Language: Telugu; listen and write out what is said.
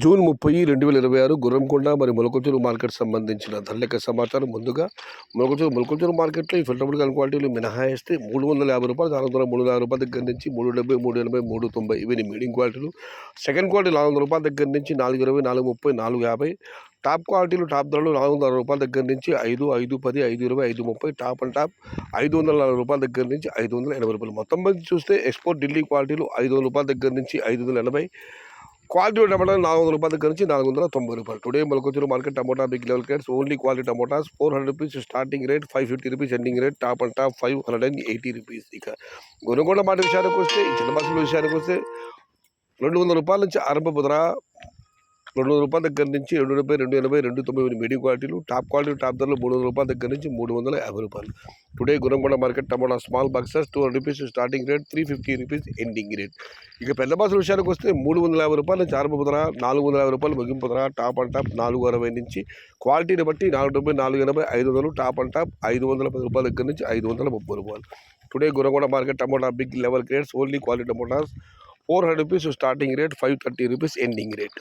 జూన్ 30, 2026 గుర్రంకొండ మరియు మొలకొంచూరు మార్కెట్ సంబంధించిన ధరల సమాచారం. ముందుగా మొలకొంచూరు మార్కెట్లో ఈ ఫిల్టర్ బుల్ క్వాలిటీలు మినహాయిస్తే రూ. 350, 400, రూ. 350 దగ్గర నుంచి రూ. 370, 380, 390 ఇవి మీడియం క్వాలిటీలు. సెకండ్ క్వాలిటీ రూ. 400 దగ్గర నుంచి రూ. 420, 430, 450. టాప్ క్వాలిటీలు టాప్ ధరలు రూ. 460 దగ్గర నుంచి 5, 510, 520, 530. టాప్ అండ్ టాప్ రూ. 540 దగ్గర నుంచి రూ. 580. మొత్తం మీద చూస్తే ఎక్స్పోర్ట్ ఢిల్లీ క్వాలిటీలు రూ. 500 దగ్గర నుంచి 580. క్వాలిటీ టమాటా రూ. 400 దగ్గర నుంచి రూ. 490. టుడే మొలకొంచూరు market tomato big level crates only quality tomatoes రూ. 400 స్టార్టింగ్ రేట్, రూ. 550 ending rate, top and top రూ. 580. ఇక గొనగొండ మాట విషయానికి వస్తే, ఈ చిన్న బాక్సుల విషయానికి వస్తే రూ. 200 నుంచి ఆరంభపు ధర. రూ. 200 దగ్గర నుంచి రూ. 280, 290 మీడియం క్వాలిటీలు. టాప్ క్వాలిటీ టాప్ ధరలు రూ. 300 దగ్గర నుంచి రూ. 350. Today Gurramkonda market tomato small boxes రూ. 200 స్టార్టింగ్ రేట్, రూ. 350 ఎండింగ్ రేట్. ఇక పెద్ద బాక్సుల విషయానికి వస్తే రూ. 350 నుంచి ఆరంభపు ధర, రూ. 450 ముగింపు ధర. టాప్ అండ్ టాప్ 460 నుంచి క్వాలిటీని బట్టి 470, 480, 500. టాప్ అండ్ టాప్ రూ. 510 దగ్గర నుంచి రూ. 530. Today Gurramkonda market tomato big level crates only quality tomatoes రూ. 400 స్టార్టింగ్ రేట్, రూ. 530 ఎండింగ్ రేట్.